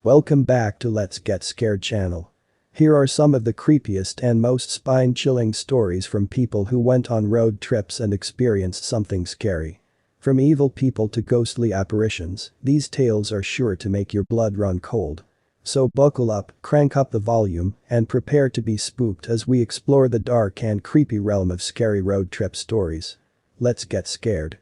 Welcome back to Let's Get Scared channel. Here are some of the creepiest and most spine-chilling stories from people who went on road trips and experienced something scary. From evil people to ghostly apparitions, these tales are sure to make your blood run cold. So buckle up, crank up the volume, and prepare to be spooked as we explore the dark and creepy realm of scary road trip stories. Let's get scared.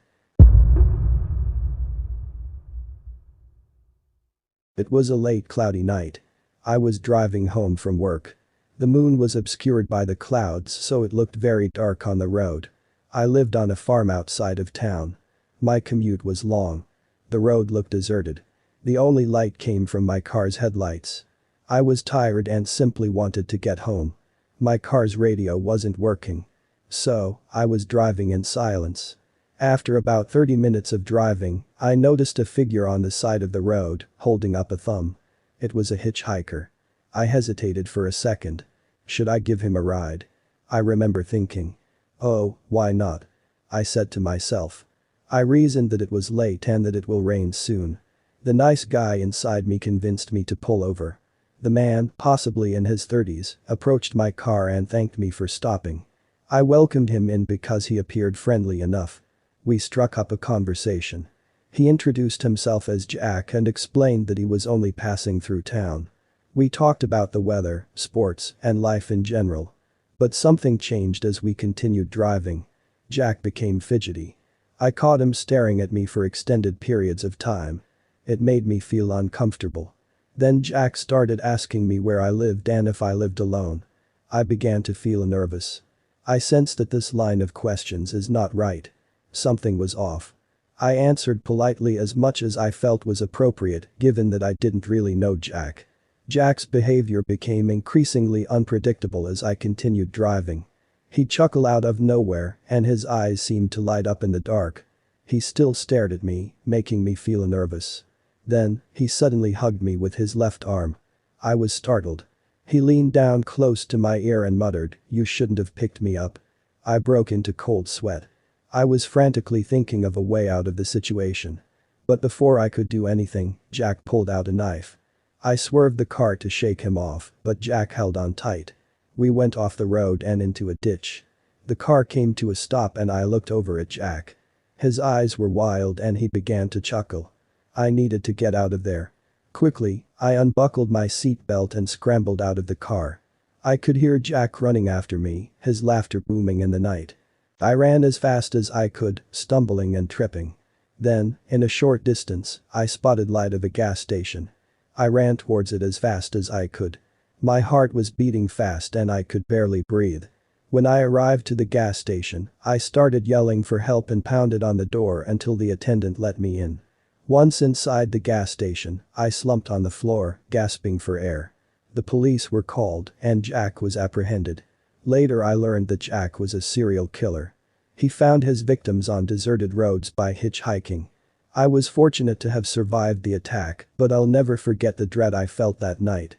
It was a late cloudy night. I was driving home from work. The moon was obscured by the clouds, so it looked very dark on the road. I lived on a farm outside of town. My commute was long. The road looked deserted. The only light came from my car's headlights. I was tired and simply wanted to get home. My car's radio wasn't working. So, I was driving in silence. After about 30 minutes of driving, I noticed a figure on the side of the road, holding up a thumb. It was a hitchhiker. I hesitated for a second. Should I give him a ride? I remember thinking. Oh, why not? I said to myself. I reasoned that it was late and that it will rain soon. The nice guy inside me convinced me to pull over. The man, possibly in his 30s, approached my car and thanked me for stopping. I welcomed him in because he appeared friendly enough. We struck up a conversation. He introduced himself as Jack and explained that he was only passing through town. We talked about the weather, sports, and life in general. But something changed as we continued driving. Jack became fidgety. I caught him staring at me for extended periods of time. It made me feel uncomfortable. Then Jack started asking me where I lived and if I lived alone. I began to feel nervous. I sensed that this line of questions is not right. Something was off. I answered politely as much as I felt was appropriate given that I didn't really know Jack. Jack's behavior became increasingly unpredictable as I continued driving. He'd chuckle out of nowhere and his eyes seemed to light up in the dark. He still stared at me, making me feel nervous. Then, he suddenly hugged me with his left arm. I was startled. He leaned down close to my ear and muttered, "You shouldn't have picked me up." I broke into cold sweat. I was frantically thinking of a way out of the situation. But before I could do anything, Jack pulled out a knife. I swerved the car to shake him off, but Jack held on tight. We went off the road and into a ditch. The car came to a stop and I looked over at Jack. His eyes were wild and he began to chuckle. I needed to get out of there. Quickly, I unbuckled my seatbelt and scrambled out of the car. I could hear Jack running after me, his laughter booming in the night. I ran as fast as I could, stumbling and tripping. Then, in a short distance, I spotted light of a gas station. I ran towards it as fast as I could. My heart was beating fast and I could barely breathe. When I arrived to the gas station, I started yelling for help and pounded on the door until the attendant let me in. Once inside the gas station, I slumped on the floor, gasping for air. The police were called and Jack was apprehended. Later I learned that Jack was a serial killer. He found his victims on deserted roads by hitchhiking. I was fortunate to have survived the attack, but I'll never forget the dread I felt that night.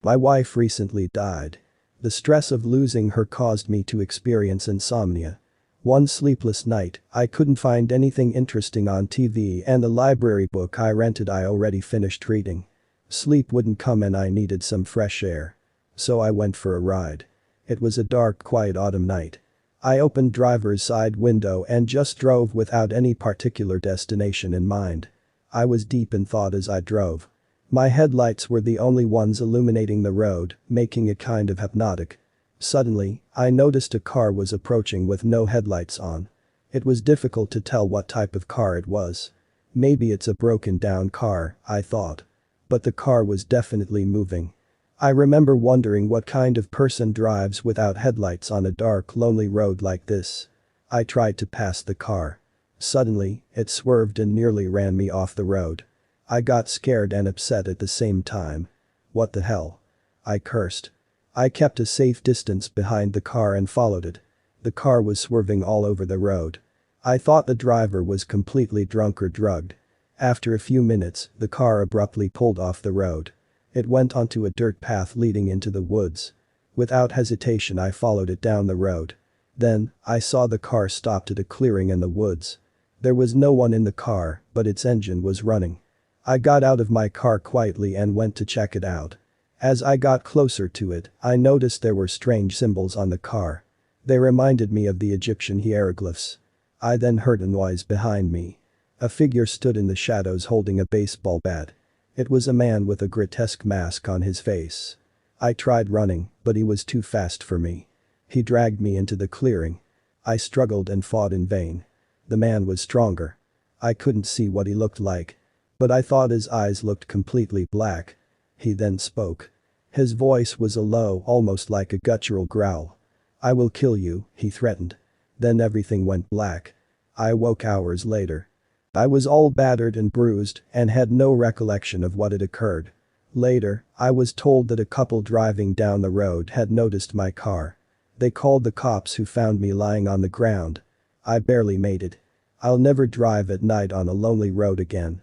My wife recently died. The stress of losing her caused me to experience insomnia. One sleepless night, I couldn't find anything interesting on TV and the library book I rented I already finished reading. Sleep wouldn't come and I needed some fresh air. So I went for a ride. It was a dark, quiet autumn night. I opened driver's side window and just drove without any particular destination in mind. I was deep in thought as I drove. My headlights were the only ones illuminating the road, making it kind of hypnotic. Suddenly, I noticed a car was approaching with no headlights on. It was difficult to tell what type of car it was. Maybe it's a broken down car, I thought. But the car was definitely moving. I remember wondering what kind of person drives without headlights on a dark, lonely road like this. I tried to pass the car. Suddenly, it swerved and nearly ran me off the road. I got scared and upset at the same time. What the hell? I cursed. I kept a safe distance behind the car and followed it. The car was swerving all over the road. I thought the driver was completely drunk or drugged. After a few minutes, the car abruptly pulled off the road. It went onto a dirt path leading into the woods. Without hesitation I followed it down the road. Then, I saw the car stopped at a clearing in the woods. There was no one in the car, but its engine was running. I got out of my car quietly and went to check it out. As I got closer to it, I noticed there were strange symbols on the car. They reminded me of the Egyptian hieroglyphs. I then heard a noise behind me. A figure stood in the shadows holding a baseball bat. It was a man with a grotesque mask on his face. I tried running, but he was too fast for me. He dragged me into the clearing. I struggled and fought in vain. The man was stronger. I couldn't see what he looked like. But I thought his eyes looked completely black. He then spoke. His voice was a low, almost like a guttural growl. "I will kill you," he threatened. Then everything went black. I woke hours later. I was all battered and bruised and had no recollection of what had occurred. Later, I was told that a couple driving down the road had noticed my car. They called the cops who found me lying on the ground. I barely made it. I'll never drive at night on a lonely road again.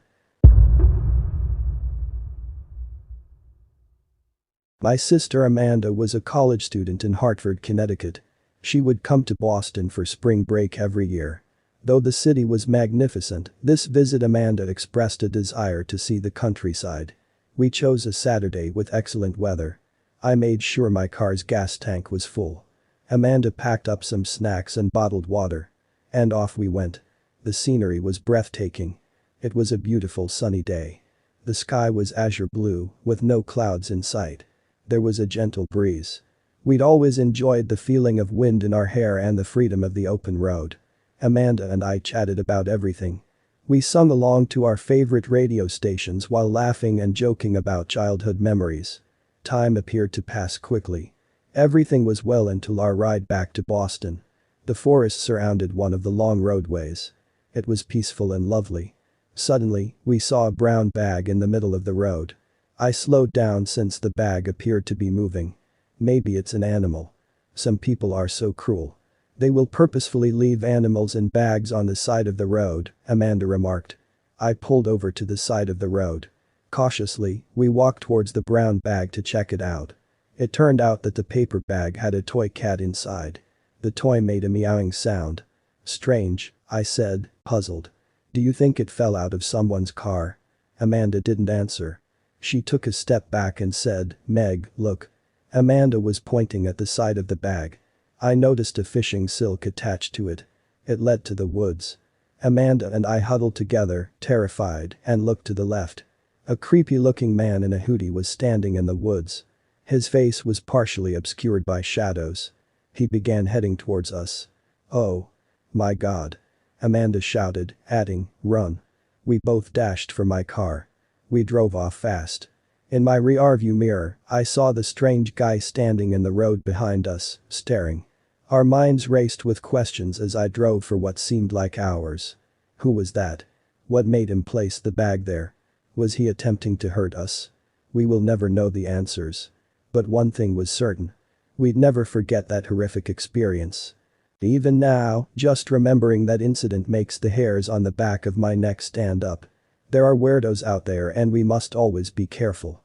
My sister Amanda was a college student in Hartford, Connecticut. She would come to Boston for spring break every year. Though the city was magnificent, this visit Amanda expressed a desire to see the countryside. We chose a Saturday with excellent weather. I made sure my car's gas tank was full. Amanda packed up some snacks and bottled water. And off we went. The scenery was breathtaking. It was a beautiful sunny day. The sky was azure blue, with no clouds in sight. There was a gentle breeze. We'd always enjoyed the feeling of wind in our hair and the freedom of the open road. Amanda and I chatted about everything. We sung along to our favorite radio stations while laughing and joking about childhood memories. Time appeared to pass quickly. Everything was well until our ride back to Boston. The forest surrounded one of the long roadways. It was peaceful and lovely. Suddenly, we saw a brown bag in the middle of the road. I slowed down since the bag appeared to be moving. Maybe it's an animal. Some people are so cruel. They will purposefully leave animals in bags on the side of the road, Amanda remarked. I pulled over to the side of the road. Cautiously, we walked towards the brown bag to check it out. It turned out that the paper bag had a toy cat inside. The toy made a meowing sound. Strange, I said, puzzled. Do you think it fell out of someone's car? Amanda didn't answer. She took a step back and said, Meg, look. Amanda was pointing at the side of the bag. I noticed a fishing silk attached to it. It led to the woods. Amanda and I huddled together, terrified, and looked to the left. A creepy-looking man in a hoodie was standing in the woods. His face was partially obscured by shadows. He began heading towards us. Oh. My God. Amanda shouted, adding, run. We both dashed for my car. We drove off fast. In my rearview mirror, I saw the strange guy standing in the road behind us, staring. Our minds raced with questions as I drove for what seemed like hours. Who was that? What made him place the bag there? Was he attempting to hurt us? We will never know the answers. But one thing was certain. We'd never forget that horrific experience. Even now, just remembering that incident makes the hairs on the back of my neck stand up. There are weirdos out there and we must always be careful.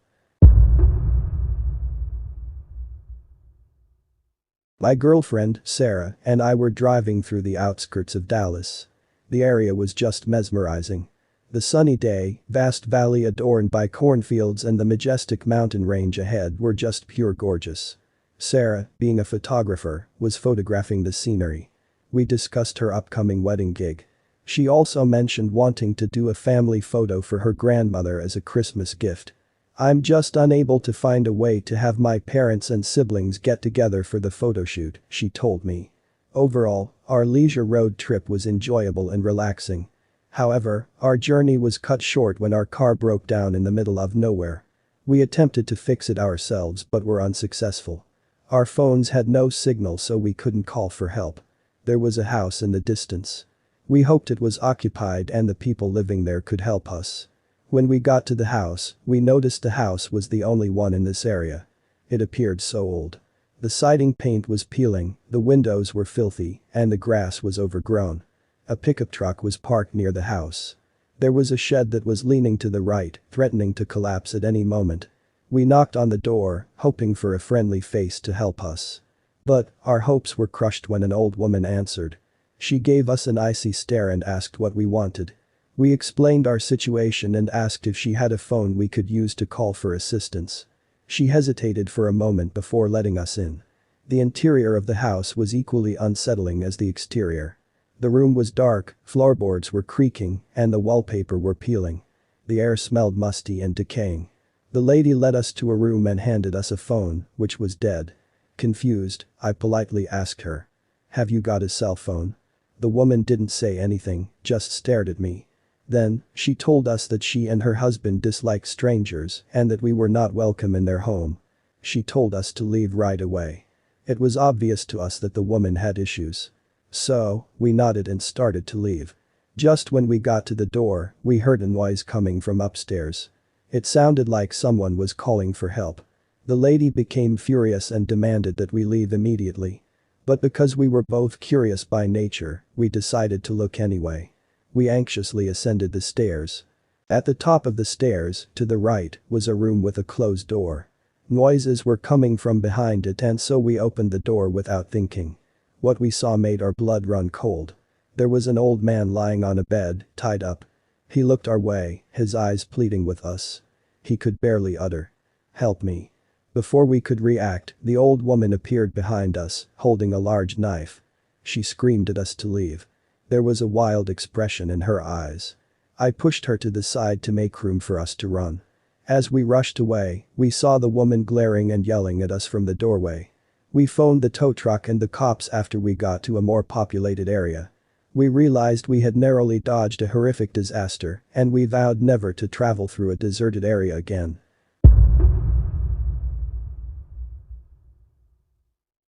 My girlfriend, Sarah, and I were driving through the outskirts of Dallas. The area was just mesmerizing. The sunny day, vast valley adorned by cornfields and the majestic mountain range ahead were just pure gorgeous. Sarah, being a photographer, was photographing the scenery. We discussed her upcoming wedding gig. She also mentioned wanting to do a family photo for her grandmother as a Christmas gift. I'm just unable to find a way to have my parents and siblings get together for the photo shoot, she told me. Overall, our leisure road trip was enjoyable and relaxing. However, our journey was cut short when our car broke down in the middle of nowhere. We attempted to fix it ourselves but were unsuccessful. Our phones had no signal so we couldn't call for help. There was a house in the distance. We hoped it was occupied and the people living there could help us. When we got to the house, we noticed the house was the only one in this area. It appeared so old. The siding paint was peeling, the windows were filthy, and the grass was overgrown. A pickup truck was parked near the house. There was a shed that was leaning to the right, threatening to collapse at any moment. We knocked on the door, hoping for a friendly face to help us. But, our hopes were crushed when an old woman answered. She gave us an icy stare and asked what we wanted. We explained our situation and asked if she had a phone we could use to call for assistance. She hesitated for a moment before letting us in. The interior of the house was equally unsettling as the exterior. The room was dark, floorboards were creaking, and the wallpaper were peeling. The air smelled musty and decaying. The lady led us to a room and handed us a phone, which was dead. Confused, I politely asked her. "Have you got a cell phone?" The woman didn't say anything, just stared at me. Then, she told us that she and her husband disliked strangers and that we were not welcome in their home. She told us to leave right away. It was obvious to us that the woman had issues. So, we nodded and started to leave. Just when we got to the door, we heard a noise coming from upstairs. It sounded like someone was calling for help. The lady became furious and demanded that we leave immediately. But because we were both curious by nature, we decided to look anyway. We anxiously ascended the stairs. At the top of the stairs, to the right, was a room with a closed door. Noises were coming from behind it and so we opened the door without thinking. What we saw made our blood run cold. There was an old man lying on a bed, tied up. He looked our way, his eyes pleading with us. He could barely utter, "Help me." Before we could react, the old woman appeared behind us, holding a large knife. She screamed at us to leave. There was a wild expression in her eyes. I pushed her to the side to make room for us to run. As we rushed away, we saw the woman glaring and yelling at us from the doorway. We phoned the tow truck and the cops after we got to a more populated area. We realized we had narrowly dodged a horrific disaster and we vowed never to travel through a deserted area again.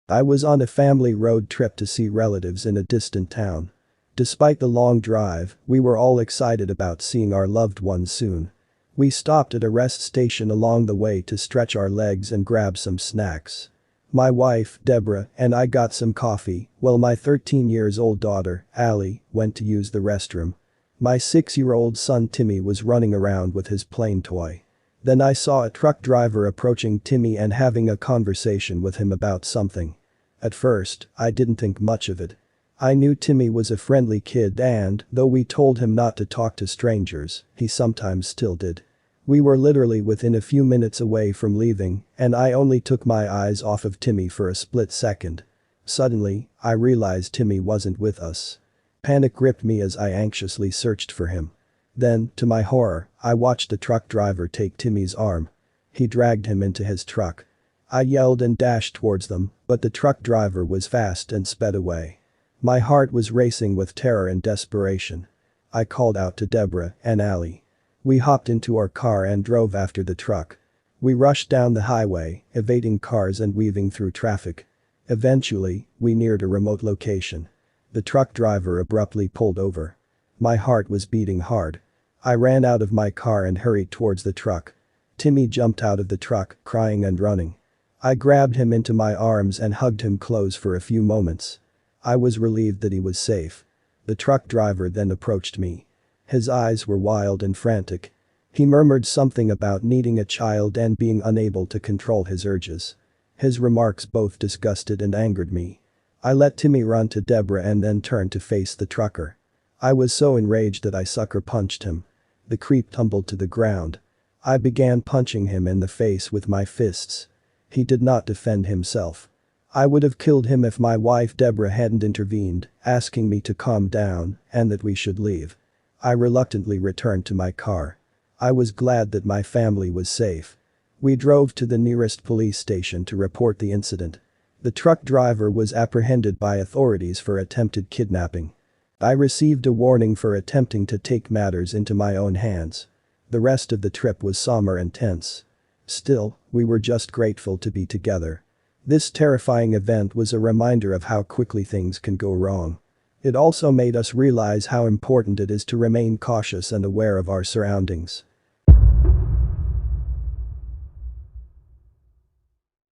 I was on a family road trip to see relatives in a distant town. Despite the long drive, we were all excited about seeing our loved ones soon. We stopped at a rest station along the way to stretch our legs and grab some snacks. My wife, Deborah, and I got some coffee, while my 13-year-old daughter, Allie, went to use the restroom. My 6-year-old son Timmy was running around with his plane toy. Then I saw a truck driver approaching Timmy and having a conversation with him about something. At first, I didn't think much of it. I knew Timmy was a friendly kid and, though we told him not to talk to strangers, he sometimes still did. We were literally within a few minutes away from leaving, and I only took my eyes off of Timmy for a split second. Suddenly, I realized Timmy wasn't with us. Panic gripped me as I anxiously searched for him. Then, to my horror, I watched the truck driver take Timmy's arm. He dragged him into his truck. I yelled and dashed towards them, but the truck driver was fast and sped away. My heart was racing with terror and desperation. I called out to Deborah and Allie. We hopped into our car and drove after the truck. We rushed down the highway, evading cars and weaving through traffic. Eventually, we neared a remote location. The truck driver abruptly pulled over. My heart was beating hard. I ran out of my car and hurried towards the truck. Timmy jumped out of the truck, crying and running. I grabbed him into my arms and hugged him close for a few moments. I was relieved that he was safe. The truck driver then approached me. His eyes were wild and frantic. He murmured something about needing a child and being unable to control his urges. His remarks both disgusted and angered me. I let Timmy run to Deborah and then turned to face the trucker. I was so enraged that I sucker punched him. The creep tumbled to the ground. I began punching him in the face with my fists. He did not defend himself. I would have killed him if my wife Deborah hadn't intervened, asking me to calm down and that we should leave. I reluctantly returned to my car. I was glad that my family was safe. We drove to the nearest police station to report the incident. The truck driver was apprehended by authorities for attempted kidnapping. I received a warning for attempting to take matters into my own hands. The rest of the trip was somber and tense. Still, we were just grateful to be together. This terrifying event was a reminder of how quickly things can go wrong. It also made us realize how important it is to remain cautious and aware of our surroundings.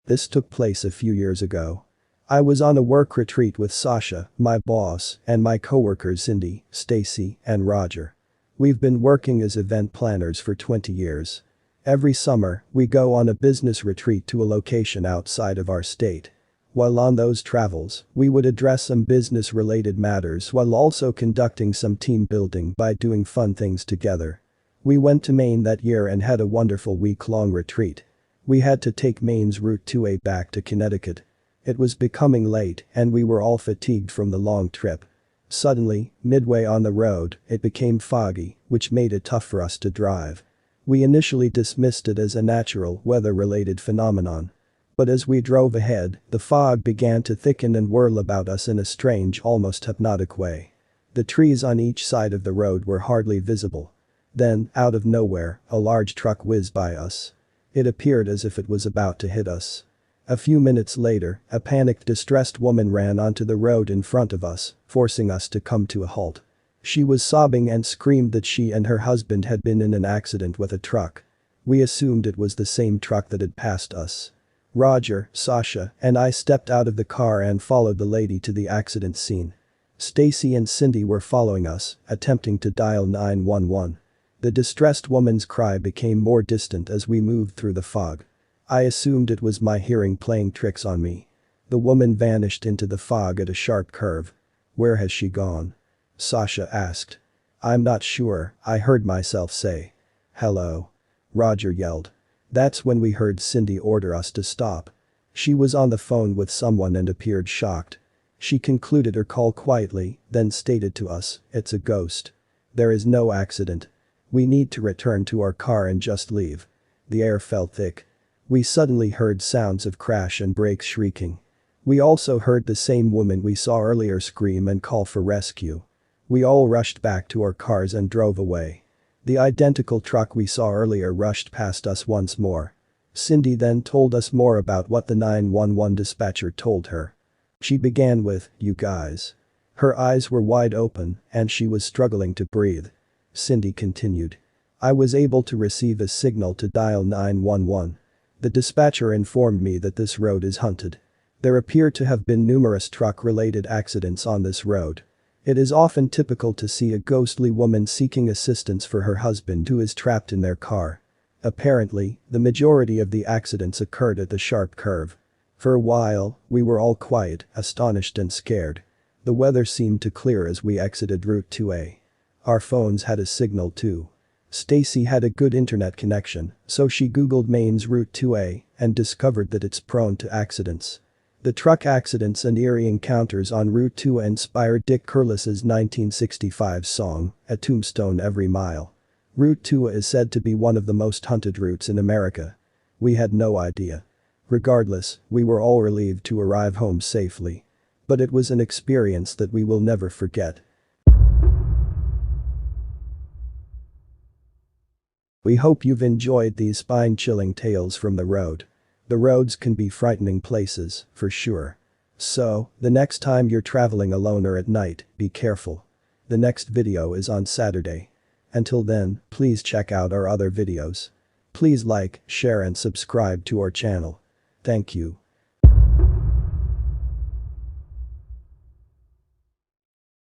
This took place a few years ago. I was on a work retreat with Sasha, my boss, and my coworkers Cindy, Stacy, and Roger. We've been working as event planners for 20 years. Every summer, we go on a business retreat to a location outside of our state. While on those travels, we would address some business-related matters while also conducting some team building by doing fun things together. We went to Maine that year and had a wonderful week-long retreat. We had to take Maine's Route 2A back to Connecticut. It was becoming late and we were all fatigued from the long trip. Suddenly, midway on the road, it became foggy, which made it tough for us to drive. We initially dismissed it as a natural, weather-related phenomenon. But as we drove ahead, the fog began to thicken and whirl about us in a strange, almost hypnotic way. The trees on each side of the road were hardly visible. Then, out of nowhere, a large truck whizzed by us. It appeared as if it was about to hit us. A few minutes later, a panicked, distressed woman ran onto the road in front of us, forcing us to come to a halt. She was sobbing and screamed that she and her husband had been in an accident with a truck. We assumed it was the same truck that had passed us. Roger, Sasha, and I stepped out of the car and followed the lady to the accident scene. Stacy and Cindy were following us, attempting to dial 911. The distressed woman's cry became more distant as we moved through the fog. I assumed it was my hearing playing tricks on me. The woman vanished into the fog at a sharp curve. "Where has she gone?" Sasha asked. "I'm not sure," I heard myself say. "Hello?" Roger yelled. That's when we heard Cindy order us to stop. She was on the phone with someone and appeared shocked. She concluded her call quietly, then stated to us, "It's a ghost. There is no accident. We need to return to our car and just leave." The air felt thick. We suddenly heard sounds of crash and brakes shrieking. We also heard the same woman we saw earlier scream and call for rescue. We all rushed back to our cars and drove away. The identical truck we saw earlier rushed past us once more. Cindy then told us more about what the 911 dispatcher told her. She began with, "You guys." Her eyes were wide open and she was struggling to breathe. Cindy continued. "I was able to receive a signal to dial 911. The dispatcher informed me that this road is haunted. There appear to have been numerous truck-related accidents on this road. It is often typical to see a ghostly woman seeking assistance for her husband who is trapped in their car. Apparently, the majority of the accidents occurred at the sharp curve. For a while, we were all quiet, astonished and scared. The weather seemed to clear as we exited Route 2A. Our phones had a signal too. Stacy had a good internet connection, so she googled Maine's Route 2A and discovered that it's prone to accidents. The truck accidents and eerie encounters on Route 2 inspired Dick Curless's 1965 song, "A Tombstone Every Mile." Route 2 is said to be one of the most haunted routes in America. We had no idea. Regardless, we were all relieved to arrive home safely. But it was an experience that we will never forget. We hope you've enjoyed these spine-chilling tales from the road. The roads can be frightening places, for sure. So, the next time you're traveling alone or at night, be careful. The next video is on Saturday. Until then, please check out our other videos. Please like, share and subscribe to our channel. Thank you.